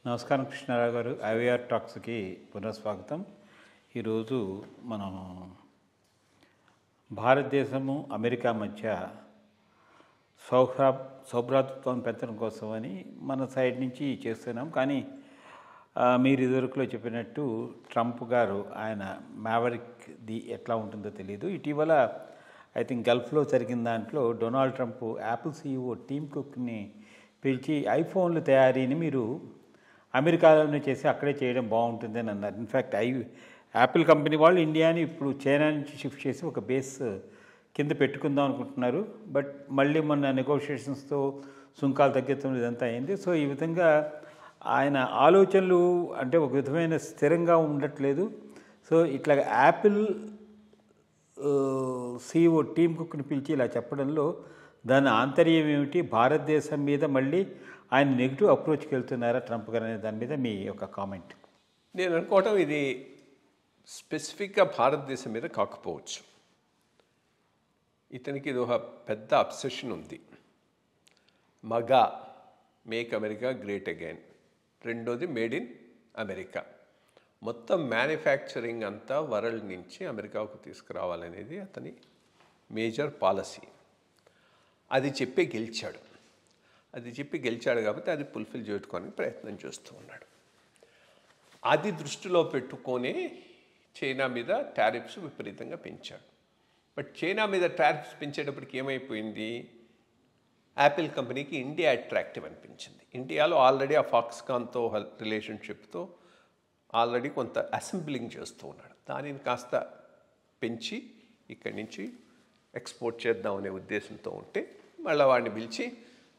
నమస్కారం కృష్ణారావు గారు. ఐవీఆర్ టాక్స్కి పునఃస్వాగతం. ఈరోజు మనం భారతదేశము అమెరికా మధ్య సౌభ్రాతృత్వం పెంచడం కోసమని మన సైడ్ నుంచి చేస్తున్నాం. కానీ మీరు ఇదివరకులో చెప్పినట్టు ట్రంప్ గారు ఆయన మ్యావరిక్ది ఎట్లా ఉంటుందో తెలియదు. ఇటీవల ఐ థింక్ గల్ఫ్లో జరిగిన దాంట్లో Donald Trump Apple CEO Tim కుక్ని పిలిచి ఐఫోన్లు తయారీని మీరు అమెరికాలోనే చేసి అక్కడే చేయడం బాగుంటుందని అన్నారు. ఇన్ఫ్యాక్ట్ యాపిల్ కంపెనీ వాళ్ళు ఇండియాని ఇప్పుడు చైనా నుంచి షిఫ్ట్ చేసి ఒక బేస్ కింద పెట్టుకుందాం అనుకుంటున్నారు. బట్ మళ్ళీ మొన్న నెగోషియేషన్స్తో సుంకాలు తగ్గించడం ఇదంతా అయింది. సో ఈ విధంగా ఆయన ఆలోచనలు అంటే ఒక విధమైన స్థిరంగా ఉండట్లేదు. సో ఇట్లా యాపిల్ సీఈఓ టీమ్ కుక్ని పిలిచి ఇలా చెప్పడంలో దాని ఆంతర్యం ఏమిటి? భారతదేశం మీద మళ్ళీ ఆయన నెగిటివ్ అప్రోచ్కి వెళ్తున్నారా ట్రంప్ గారు అనే దాని మీద మీ యొక్క కామెంట్? నేను అనుకోవటం ఇది స్పెసిఫిక్గా భారతదేశం మీద కాకపోవచ్చు. ఇతనికి ఇది ఒక పెద్ద అబ్సెషన్ ఉంది. Make America great again. రెండోది మేడ్ ఇన్ అమెరికా. మొత్తం మ్యానుఫ్యాక్చరింగ్ అంతా వరల్డ్ నుంచి అమెరికాకు తీసుకురావాలనేది అతని మేజర్ పాలసీ. అది చెప్పి గెలిచాడు కాబట్టి అది ఫుల్ఫిల్ చేసుకోవడానికి ప్రయత్నం చేస్తూ ఉన్నాడు. అది దృష్టిలో పెట్టుకొని చైనా మీద టారిఫ్స్ విపరీతంగా పెంచాడు. బట్ చైనా మీద టారిఫ్స్ పెంచేటప్పటికి ఏమైపోయింది? యాపిల్ కంపెనీకి ఇండియా అట్రాక్టివ్ అనిపించింది. ఇండియాలో ఆల్రెడీ ఆ ఫాక్స్కాన్తో రిలేషన్షిప్తో ఆల్రెడీ కొంత అసెంబ్లింగ్ చేస్తూ ఉన్నాడు. దానిని కాస్త పెంచి ఇక్కడి నుంచి ఎక్స్పోర్ట్ చేద్దామనే ఉద్దేశంతో ఉంటే మళ్ళీ వాడిని పిలిచి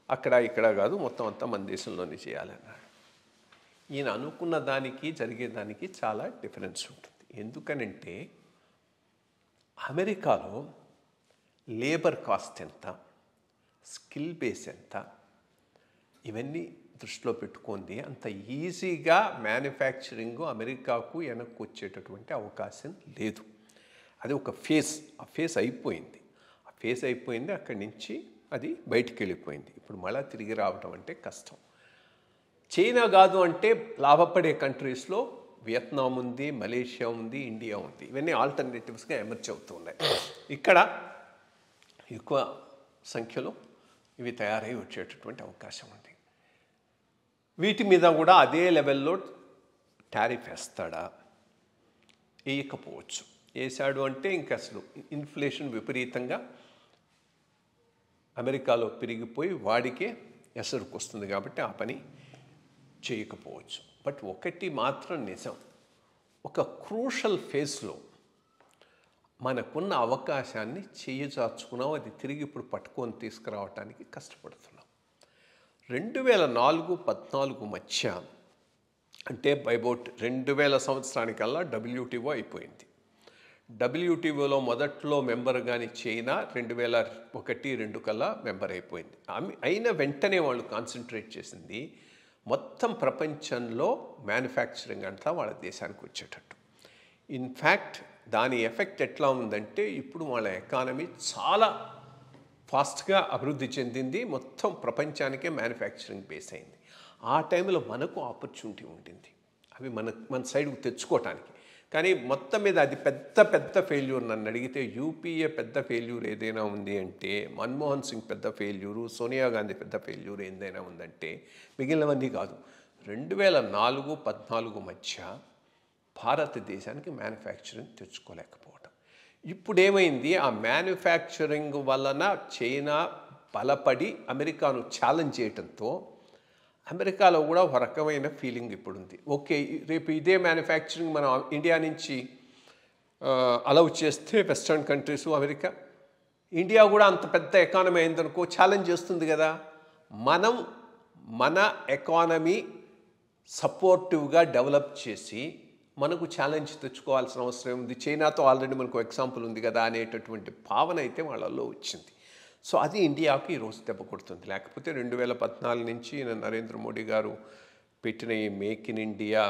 అక్కడ ఇక్కడ కాదు మొత్తం అంతా మన దేశంలోనే చేయాలన్నాడు. ఈయన అనుకున్న దానికి జరిగేదానికి చాలా డిఫరెన్స్ ఉంటుంది. ఎందుకనంటే అమెరికాలో లేబర్ కాస్ట్ ఎంత, స్కిల్ బేస్ ఎంత, ఇవన్నీ దృష్టిలో పెట్టుకుంది. అంత ఈజీగా మ్యానుఫ్యాక్చరింగ్ అమెరికాకు వెనక్కి వచ్చేటటువంటి అవకాశం లేదు. అది ఒక ఫేస్ అయిపోయింది. అక్కడి నుంచి అది బయటికి వెళ్ళిపోయింది. ఇప్పుడు మళ్ళీ తిరిగి రావడం అంటే కష్టం. చైనా కాదు అంటే లాభపడే కంట్రీస్లో వియత్నాం ఉంది, మలేషియా ఉంది, ఇండియా ఉంది. ఇవన్నీ ఆల్టర్నేటివ్స్గా ఎమర్జ్ అవుతూ ఉన్నాయి. ఇక్కడ ఎక్కువ సంఖ్యలో ఇవి తయారై వచ్చేటటువంటి అవకాశం ఉంది. వీటి మీద కూడా అదే లెవెల్లో టారిఫ్ వేస్తాడా? వేయకపోవచ్చు. వేసాడు అంటే ఇంక అసలు ఇన్ఫ్లేషన్ విపరీతంగా అమెరికాలో పెరిగిపోయి వాడికే ఎసరుకు వస్తుంది కాబట్టి ఆ పని చేయకపోవచ్చు. బట్ ఒకటి మాత్రం నిజం, ఒక క్రూషల్ ఫేజ్లో మనకున్న అవకాశాన్ని చేయజార్చుకున్నాం. అది తిరిగి ఇప్పుడు పట్టుకొని తీసుకురావడానికి కష్టపడుతున్నాం. 2004-14 మధ్య అంటే అబౌట్ 2000 సంవత్సరానికల్లా WTO అయిపోయింది. WTOలో మొదట్లో మెంబర్ కానీ చైనా 2001-2 కల్లా మెంబర్ అయిపోయింది. అయిన వెంటనే వాళ్ళు కాన్సన్ట్రేట్ చేసింది మొత్తం ప్రపంచంలో మ్యానుఫ్యాక్చరింగ్ అంతా వాళ్ళ దేశానికి వచ్చేటట్టు. ఇన్ఫ్యాక్ట్ దాని ఎఫెక్ట్ ఎట్లా ఉందంటే ఇప్పుడు వాళ్ళ ఎకానమీ చాలా ఫాస్ట్గా అభివృద్ధి చెందింది. మొత్తం ప్రపంచానికే మ్యానుఫ్యాక్చరింగ్ బేస్ అయింది. ఆ టైంలో మనకు ఆపర్చునిటీ ఉండింది అవి మన సైడ్కు తెచ్చుకోవటానికి. కానీ మొత్తం మీద అది పెద్ద ఫెయిల్యూర్. నన్ను అడిగితే యూపీఏ పెద్ద ఫెయిల్యూర్ ఏదైనా ఉంది అంటే, మన్మోహన్ సింగ్ పెద్ద ఫెయిల్యూరు, సోనియా గాంధీ పెద్ద ఫెయిల్యూర్ ఏదైనా ఉందంటే మిగిలినవన్నీ కాదు. 2004-14 మధ్య భారతదేశానికి మ్యానుఫ్యాక్చరింగ్ తెచ్చుకోలేకపోవటం. ఇప్పుడు ఏమైంది? ఆ మ్యానుఫ్యాక్చరింగ్ వలన చైనా బలపడి అమెరికాను ఛాలెంజ్ చేయడంతో అమెరికాలో కూడా ఒక రకమైన ఫీలింగ్ ఇప్పుడుంది. ఓకే, రేపు ఇదే మ్యానుఫ్యాక్చరింగ్ మనం ఇండియా నుంచి అలౌ చేస్తే వెస్టర్న్ కంట్రీస్, అమెరికా, ఇండియా కూడా అంత పెద్ద ఎకానమీ అయిందనుకో ఛాలెంజ్ చేస్తుంది కదా. మనం మన ఎకానమీ సపోర్టివ్గా డెవలప్ చేసి మనకు ఛాలెంజ్ తెచ్చుకోవాల్సిన అవసరం ఉంది. చైనాతో ఆల్రెడీ మనకు ఎగ్జాంపుల్ ఉంది కదా అనేటటువంటి భావన అయితే వాళ్ళల్లో వచ్చింది. సో అది ఇండియాకి ఈరోజు దెబ్బ కొడుతుంది. లేకపోతే 2014 నుంచి నరేంద్ర మోడీ గారు పెట్టిన ఈ మేక్ ఇన్ ఇండియా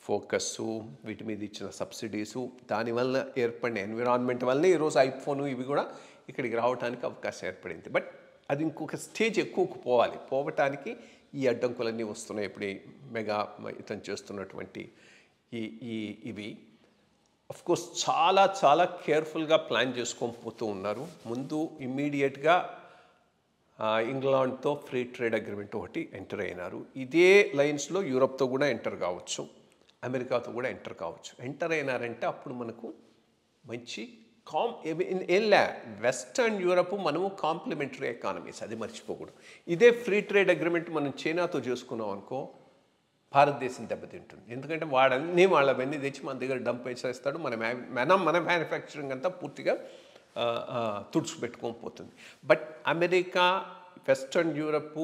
ఫోకస్సు, వీటి మీద ఇచ్చిన సబ్సిడీసు, దానివల్ల ఏర్పడిన ఎన్విరాన్మెంట్ వల్లనే ఈరోజు ఐఫోను ఇవి కూడా ఇక్కడికి రావడానికి అవకాశం ఏర్పడింది. బట్ అది ఇంకొక స్టేజ్ ఎక్కువకు పోవటానికి ఈ అడ్డంకులన్నీ వస్తున్నాయి. ఇప్పుడు ఈ మెగా ఇతను చేస్తున్నటువంటి ఇవి కోర్స్ చాలా చాలా కేర్ఫుల్గా ప్లాన్ చేసుకొని పోతూ ఉన్నారు. ముందు ఇమ్మీడియట్గా ఇంగ్లాండ్తో ఫ్రీ ట్రేడ్ అగ్రిమెంట్ ఒకటి ఎంటర్ అయినారు. ఇదే లైన్స్లో యూరప్తో కూడా ఎంటర్ కావచ్చు, అమెరికాతో కూడా ఎంటర్ కావచ్చు. ఎంటర్ అయినారంటే అప్పుడు మనకు మంచి ఏంలే వెస్టర్న్ యూరప్ మనము కాంప్లిమెంటరీ ఎకానమీస్, అది మర్చిపోకూడదు. ఇదే ఫ్రీ ట్రేడ్ అగ్రిమెంట్ మనం చైనాతో చేసుకున్నాం అనుకో, భారతదేశం దెబ్బతింటుంది. ఎందుకంటే వాళ్ళవన్నీ తెచ్చి మన దగ్గర డంప్ వేసేస్తాడు. మన మ్యానుఫ్యాక్చరింగ్ అంతా పూర్తిగా తుడుచుపెట్టుకొని పోతుంది. But America, western Europe,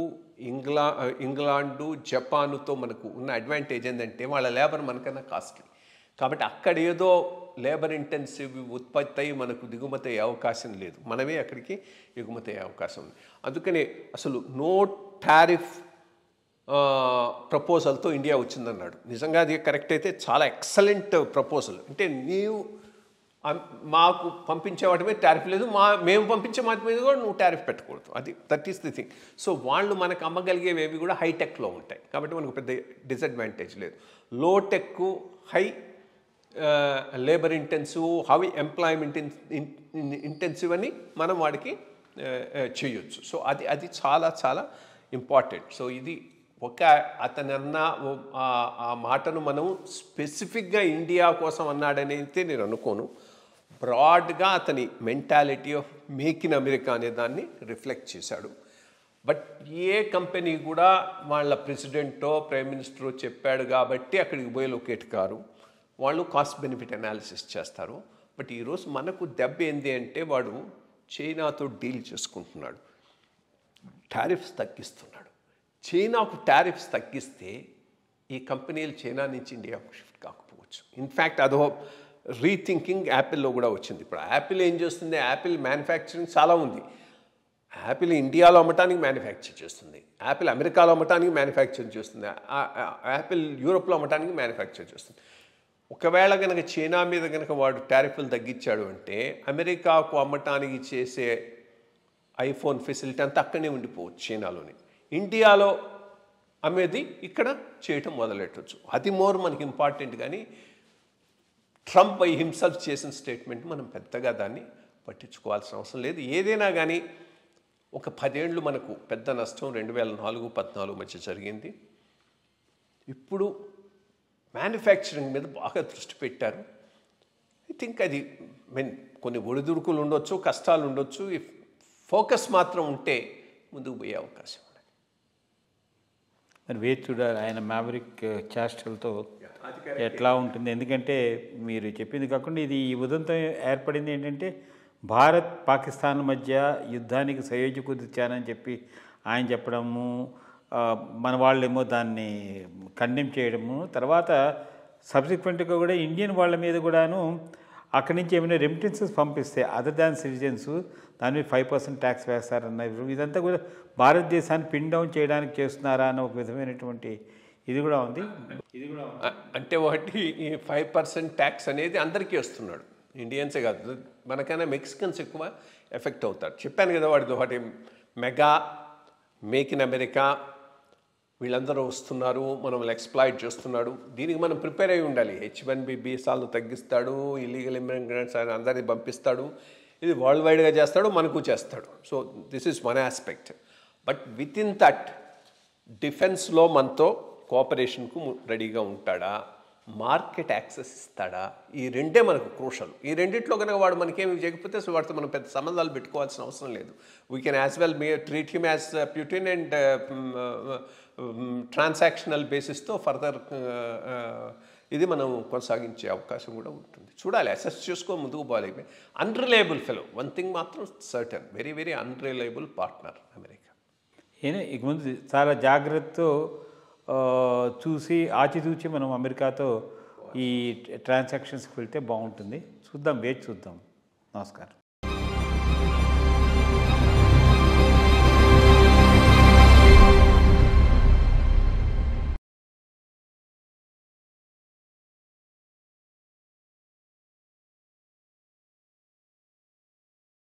England, జపాన్తో మనకు ఉన్న అడ్వాంటేజ్ ఏంటంటే వాళ్ళ లేబర్ మనకన్నా కాస్ట్లీ. కాబట్టి అక్కడ ఏదో లేబర్ ఇంటెన్సివ్ ఉత్పత్తి అయ్యి మనకు దిగుమతి అయ్యే అవకాశం లేదు, మనమే అక్కడికి ఎగుమతి అయ్యే అవకాశం ఉంది. అందుకని అసలు నో టారిఫ్ ప్రపోజల్తో ఇండియా వచ్చిందన్నాడు. నిజంగా అది కరెక్ట్ అయితే చాలా ఎక్సలెంట్ ప్రపోజల్. అంటే మాకు పంపించే వాటి మీద టారిఫ్ లేదు, మేము పంపించే వాటి మీద కూడా నువ్వు టారిఫ్ పెట్టకూడదు. That is the thing. So వాళ్ళు మనకు అమ్మగలిగేవి కూడా హైటెక్లో ఉంటాయి కాబట్టి మనకు పెద్ద డిసడ్వాంటేజ్ లేదు. లో tech, high labour intensive, high employment intensive అని మనం వాడికి చేయొచ్చు. సో అది చాలా చాలా ఇంపార్టెంట్. సో ఇది అతను అన్న ఆ మాటను మనం స్పెసిఫిక్గా ఇండియా కోసం అన్నాడనైతే నేను అనుకోను. బ్రాడ్గా అతని mentality of make in America అనే దాన్ని రిఫ్లెక్ట్ చేశాడు. బట్ ఏ కంపెనీ కూడా వాళ్ళ ప్రెసిడెంటో ప్రైమ్ మినిస్టరో చెప్పాడు కాబట్టి అక్కడికి పోయి లొకేట్ కారు. వాళ్ళు కాస్ట్ బెనిఫిట్ అనాలిసిస్ చేస్తారు. బట్ ఈరోజు మనకు దెబ్బ ఏంది అంటే వాడు చైనాతో డీల్ చేసుకుంటున్నాడు, టారిఫ్స్ తగ్గిస్తున్నాడు. చైనాకు టారిఫ్స్ తగ్గిస్తే ఈ కంపెనీలు చైనా నుంచి ఇండియాకు షిఫ్ట్ కాకపోవచ్చు. ఇన్ఫ్యాక్ట్ అదో రీథింకింగ్ యాపిల్లో కూడా వచ్చింది. ఇప్పుడు యాపిల్ ఏం చేస్తుంది, యాపిల్ మ్యానుఫ్యాక్చరింగ్ చాలా ఉంది. యాపిల్ ఇండియాలో అమ్మటానికి మ్యానుఫ్యాక్చర్ చేస్తుంది, యాపిల్ అమెరికాలో అమ్మటానికి మ్యానుఫ్యాక్చర్ చేస్తుంది, యాపిల్ యూరోప్లో అమ్మటానికి మ్యానుఫ్యాక్చర్ చేస్తుంది. ఒకవేళ కనుక చైనా మీద కనుక వాడు టారిఫ్లు తగ్గించాడు అంటే అమెరికాకు అమ్మటానికి చేసే ఐఫోన్ ఫెసిలిటీ అంతా అక్కడనే ఉండిపోవచ్చు చైనాలోని. ఇండియాలో అమ్మేది ఇక్కడ చేయటం మొదలెట్టవచ్చు. అది మనకి ఇంపార్టెంట్. కానీ ట్రంప్ బై హిమ్సెల్ఫ్ చేసిన స్టేట్మెంట్ మనం పెద్దగా దాన్ని పట్టించుకోవాల్సిన అవసరం లేదు. ఏదైనా కానీ ఒక 10 ఏళ్ళు మనకు పెద్ద నష్టం 2004-14 మధ్య జరిగింది. ఇప్పుడు మ్యానుఫ్యాక్చరింగ్ మీద బాగా దృష్టి పెట్టారు. ఐ థింక్ అది కొన్ని ఒడిదుడుకులు ఉండొచ్చు, కష్టాలు ఉండొచ్చు. ఈ ఫోకస్ మాత్రం ఉంటే ముందుకు పోయే అవకాశం ఉంది. మరి వేచి చూడాలి ఆయన మ్యావరిక్ చేష్టలతో ఎట్లా ఉంటుంది. ఎందుకంటే మీరు చెప్పింది కాకుండా ఇది ఈ ఉదంతం ఏర్పడింది ఏంటంటే భారత్ పాకిస్తాన్ మధ్య యుద్ధానికి సయోధ్య కుదిర్చానని చెప్పి ఆయన చెప్పడము, మన వాళ్ళేమో దాన్ని కండెమ్ చేయడము, తర్వాత సబ్సిక్వెంట్గా కూడా ఇండియన్ వాళ్ళ మీద కూడాను అక్కడి నుంచి ఏమైనా రెమిటెన్సెస్ పంపిస్తే అదర్ దాన్ సిటిజన్స్ దాని మీద 5% ట్యాక్స్ వేస్తారన్న ఇదంతా కూడా భారతదేశాన్ని పిన్ డౌన్ చేయడానికి చేస్తున్నారా అన్న ఒక విధమైనటువంటి ఇది కూడా ఉంది. అంటే ఒకటి ఈ 5% ట్యాక్స్ అనేది అందరికీ వస్తున్నాడు, ఇండియన్సే కాదు, మనకైనా మెక్సికన్స్ ఎక్కువ ఎఫెక్ట్ అవుతారు. చెప్పాను కదా వాడిది ఒకటి మెగా, మేక్ ఇన్ అమెరికా, వీళ్ళందరూ వస్తున్నారు, మనం ఎక్స్ప్లాయిట్ చేస్తున్నాడు. దీనికి మనం ప్రిపేర్ అయి ఉండాలి. H1B వీసాలను తగ్గిస్తాడు, ఇల్లీగల్ ఇమిగ్రెంట్స్ అందరినీ పంపిస్తాడు, ఇది వరల్డ్ వైడ్గా చేస్తాడు, మనకు చేస్తాడు. So this is one aspect. But with in that డిఫెన్స్లో మనతో కోఆపరేషన్కు రెడీగా ఉంటాడా, మార్కెట్ యాక్సెస్ ఇస్తాడా, ఈ రెండే మనకు క్రూషల్. ఈ రెండిట్లో కనుక వాడు మనకేమి చేయకపోతే సో వాడితో మనం పెద్ద సంబంధాలు పెట్టుకోవాల్సిన అవసరం లేదు. We can as well treat him as Putin and transactional బేసిస్తో ఫర్దర్ ఇది మనం కొనసాగించే అవకాశం కూడా ఉంటుంది. చూడాలి, అసెస్ చేసుకో, ముందుకు పోవాలి. అన్రిలయబుల్ ఫెలో, వన్ థింగ్ మాత్రం certain, very very unreliable partner America. ఇక ముందు చాలా జాగ్రత్తతో చూసి ఆచితూచి మనం అమెరికాతో ఈ ట్రాన్సాక్షన్స్కి వెళ్తే బాగుంటుంది. చూద్దాం, వేచి చూద్దాం. నమస్కారం.